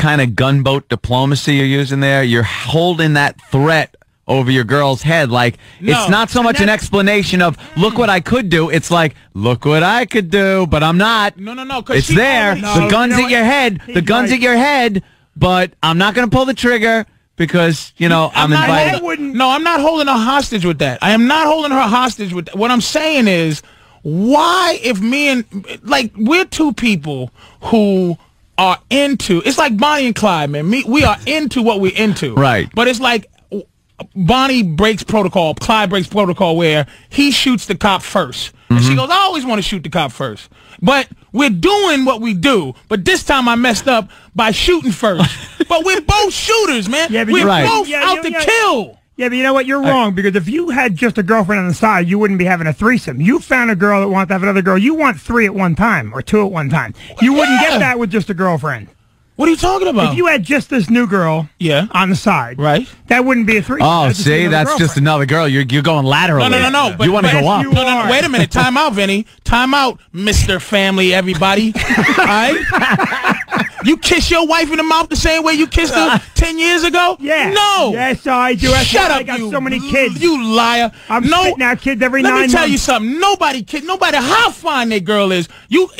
kind of gunboat diplomacy you're using there. You're holding that threat over your girl's head. Like, it's not so much an explanation of, look what I could do. It's like, look what I could do, but I'm not. No. It's there. The gun's at your head. The gun's at your head, but I'm not going to pull the trigger because, you know, I'm invited. No, I'm not holding her hostage with that. I am not holding her hostage with that. What I'm saying is, why, if me and, like, we're two people who are into, it's like Bonnie and Clyde, man. We are into what we're into. Right. But it's like, Bonnie breaks protocol, Clyde breaks protocol where he shoots the cop first. And she goes, I always want to shoot the cop first. But we're doing what we do. But this time I messed up by shooting first. But we're both shooters, man. Yeah, we're both out to kill. Yeah, but you know what? You're wrong, because if you had just a girlfriend on the side, you wouldn't be having a threesome. You found a girl that wants to have another girl. You want 3 at one time or 2 at one time. You wouldn't get that with just a girlfriend. What are you talking about? If you had just this new girl on the side, that wouldn't be a threesome. Oh, see, that's just another girl. You're going laterally. No. You want to go up. No. Wait a minute. Time out, Vinny. Time out, Mr. Family, everybody. All right? You kiss your wife in the mouth the same way you kissed her 10 years ago? Yeah. No. Yes, I do. That's Shut why up, I got so many kids. You liar. I'm spitting out kids every 9 months. Let me tell you something. No matter how fine that girl is,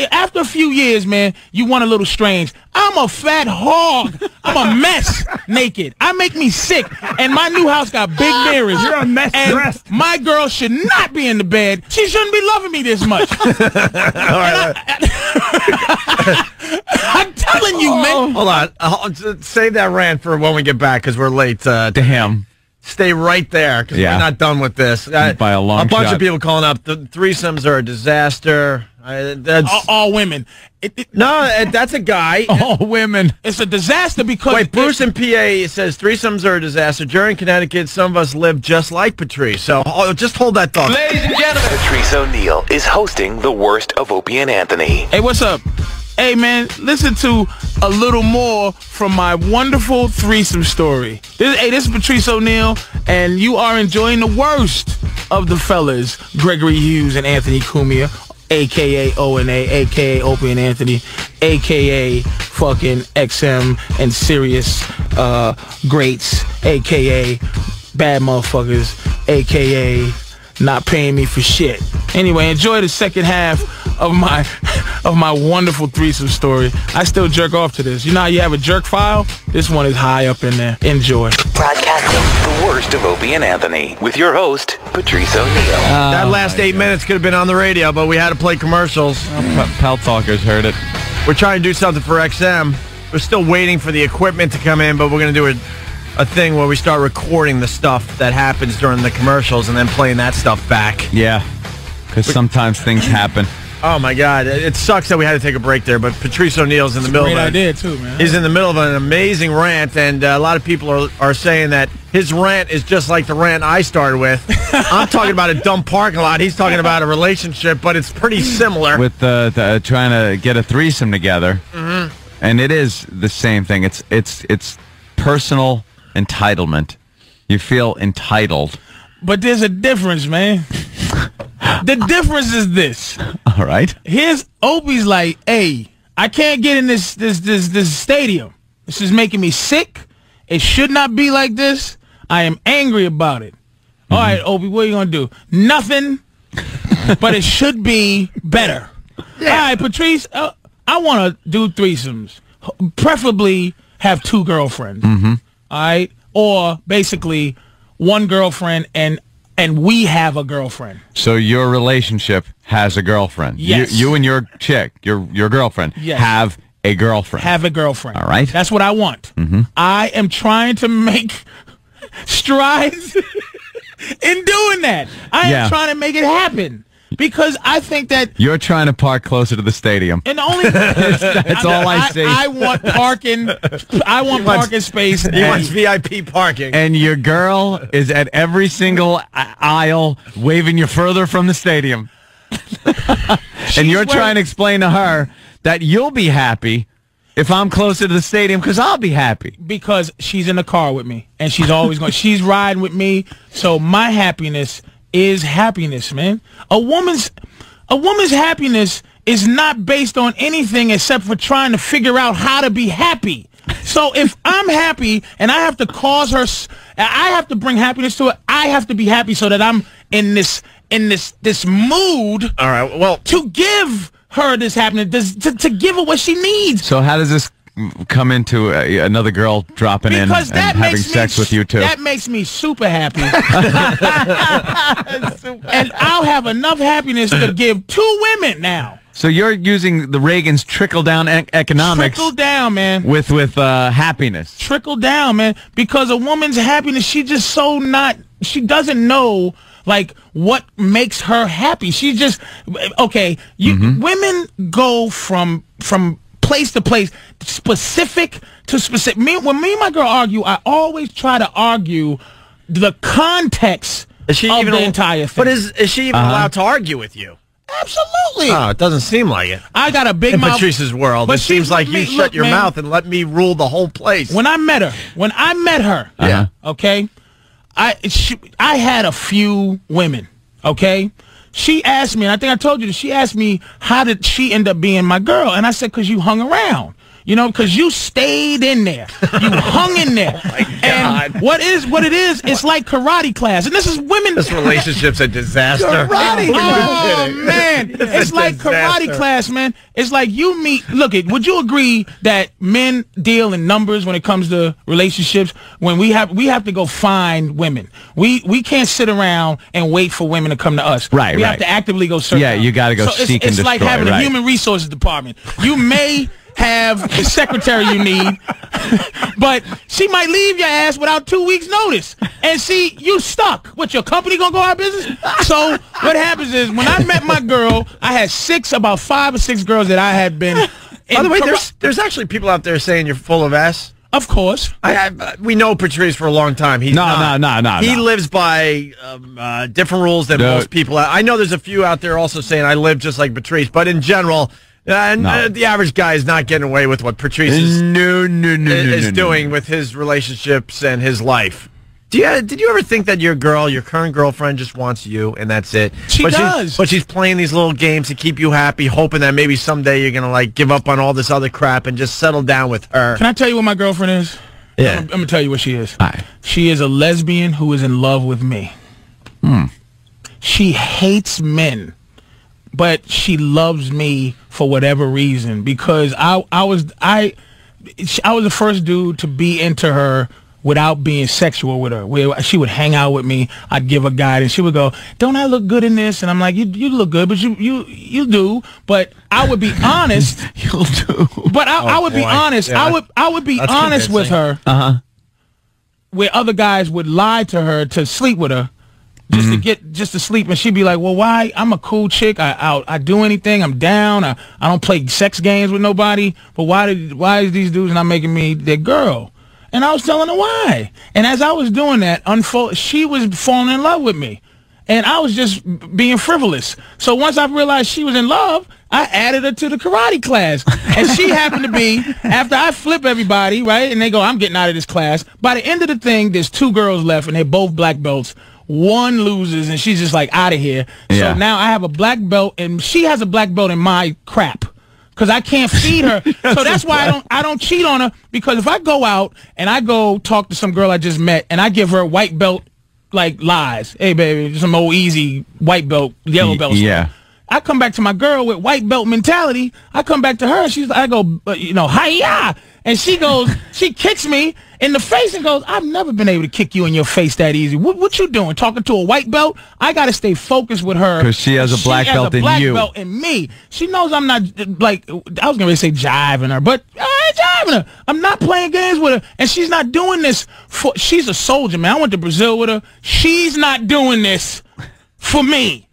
after a few years, man, you want a little strange. I'm a fat hog. I'm a mess naked. I make me sick. And my new house got big mirrors. You're a mess dressed. My girl should not be in the bed. She shouldn't be loving me this much. I'm telling you, man. Hold on. Save that rant for when we get back, because we're late to him. Stay right there, because we're not done with this. By a long bunch shot. of people calling up. The threesomes are a disaster. All women. No, that's a guy. All women. It's a disaster because... Wait, Bruce in PA says threesomes are a disaster. Jerry in Connecticut, some of us live just like Patrice. So just hold that thought. Ladies and gentlemen, Patrice O'Neal is hosting the worst of Opie and Anthony. Hey, what's up? Hey, man, listen to a little more from my wonderful threesome story. This is Patrice O'Neal, and you are enjoying the worst of the fellas, Gregory Hughes and Anthony Cumia, a.k.a. O&A, a.k.a. Opie and Anthony, a.k.a. fucking XM and Sirius greats, a.k.a. bad motherfuckers, a.k.a. not paying me for shit. Anyway, enjoy the second half of my wonderful threesome story. I still jerk off to this. You know how you have a jerk file? This one is high up in there. Enjoy. Broadcasting the worst of Opie and Anthony with your host, Patrice O'Neal. That last 8 minutes could have been on the radio, but we had to play commercials. Pal Talkers heard it. We're trying to do something for XM. We're still waiting for the equipment to come in, but we're going to do a thing where we start recording the stuff that happens during the commercials and then playing that stuff back. Yeah, because sometimes things happen. Oh, my God. It sucks that we had to take a break there, but Patrice O'Neal's in the middle of it. Great idea, too, man. He's in the middle of an amazing rant, and a lot of people are saying that his rant is just like the rant I started with. I'm talking about a dumb parking lot. He's talking about a relationship, but it's pretty similar. With trying to get a threesome together. And it is the same thing. It's personal entitlement. You feel entitled. But there's a difference, man. The difference is this. All right. Here's Opie's like, hey, I can't get in this stadium. This is making me sick. It should not be like this. I am angry about it. All right, Opie, what are you going to do? Nothing, but it should be better. Yeah. All right, Patrice, I want to do threesomes. Preferably have 2 girlfriends. All right? Or basically one girlfriend and we have a girlfriend. So your relationship has a girlfriend. Yes. You and your chick, your girlfriend, have a girlfriend. Have a girlfriend. All right. That's what I want. I am trying to make strides in doing that. I am trying to make it happen. Because I think that... You're trying to park closer to the stadium. And the only... that's all I see. I want parking. I want parking space. He wants VIP parking. And your girl is at every single aisle waving you further from the stadium. And you're trying to explain to her that you'll be happy if I'm closer to the stadium because I'll be happy. Because she's in the car with me. And she's always going... She's riding with me. So my happiness... is happiness, man. A woman's happiness is not based on anything except for trying to figure out how to be happy. So if I'm happy and I have to cause her, I have to bring happiness to her. I have to be happy so that I'm in this mood. All right. Well, to give her this happiness, to give her what she needs. So how does this come into another girl dropping in and having sex with you too? That makes me super happy. And I'll have enough happiness to give 2 women now. So you're using the Reagan's trickle-down economics. Trickle down, man. With happiness. Trickle down, man. Because a woman's happiness, she doesn't know, like, what makes her happy. She just, okay, women go from place to place, specific to specific. When me and my girl argue, I always try to argue the context of the entire thing. But is she even allowed to argue with you? Absolutely. Oh, it doesn't seem like it. I got a big mouth. In Patrice's world, it seems like you shut your mouth and let me rule the whole place. When I met her, yeah, okay, I had a few women, okay. She asked me, and I think I told you this, she asked me, how did she end up being my girl? And I said, because you hung around. You know, because you stayed in there. You hung in there. Oh my God. And what it is, it's like karate class. And this is women. This relationship's a disaster. Karate. Oh, man. It's like karate class, man. It's like you meet. Look, would you agree that men deal in numbers when it comes to relationships? When we have to go find women. We can't sit around and wait for women to come to us. Right, we have to actively go search. Yeah, you got to go seek and destroy. It's like having a human resources department. You may have the secretary you need, but she might leave your ass without 2 weeks notice, and see you stuck. What, your company gonna go out of business? So what happens is, when I met my girl, I had about 5 or 6 girls that I had been in. By the way, there's actually people out there saying you're full of ass. Of course. We know Patrice for a long time. He's No. He lives by different rules than most people. I know there's a few out there also saying I live just like Patrice, but in general, the average guy is not getting away with what Patrice is doing with his relationships and his life. Did you ever think that your current girlfriend, just wants you and that's it? She does. But she's playing these little games to keep you happy, hoping that maybe someday you're going to like give up on all this other crap and just settle down with her. Can I tell you what my girlfriend is? Yeah. I'm going to tell you what she is. All right. She is a lesbian who is in love with me. She hates men, but she loves me for whatever reason, because I was the first dude to be into her without being sexual with her. She would hang out with me, I'd give her guidance, she would go, "Don't I look good in this?" And I'm like, you look good, but you do. But I would be honest. You'll do. But I would be honest. Yeah. I would be honest with her. Where other guys would lie to her to sleep with her, just to sleep, and she'd be like, "Well, why? I'm a cool chick. I do anything. I'm down. I don't play sex games with nobody. But why is these dudes not making me their girl?" And I was telling her why. And as I was doing that, she was falling in love with me, and I was just being frivolous. So once I realized she was in love, I added her to the karate class, and she happened to be, after I flip everybody, right, and they go, "I'm getting out of this class." By the end of the thing, there's 2 girls left, and they're both black belts. One loses, and she's just like, out of here. Yeah. So now I have a black belt, and she has a black belt in my crap, because I can't feed her. So that's why I don't cheat on her, because if I go out and I go talk to some girl I just met and I give her white belt like lies, "Hey baby, some old easy white belt, yellow belt." Yeah. I come back to my girl with white belt mentality. I come back to her, and I go, "Hi-ya!" And she goes, she kicks me in the face and goes, "I've never been able to kick you in your face that easy. What you doing? Talking to a white belt?" I got to stay focused with her. Because she has a black belt in you. She has a black belt in me. She knows I'm not, like, I was going to say jiving her, but I ain't jiving her. I'm not playing games with her. And she's not doing this she's a soldier, man. I went to Brazil with her. She's not doing this for me.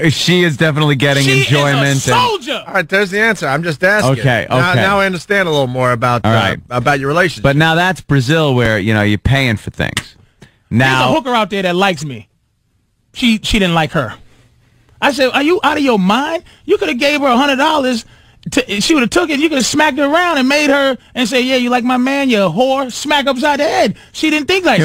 She is definitely getting enjoyment. She is a soldier. All right, there's the answer. I'm just asking. Okay. Now I understand a little more about your relationship. But now that's Brazil, where you're paying for things. Now there's a hooker out there that likes me. She didn't like her. I said, "Are you out of your mind? You could have gave her $100. She would have took it. You could have smacked her around and made her and say, 'Yeah, you like my man, you whore.' Smack upside the head." She didn't think like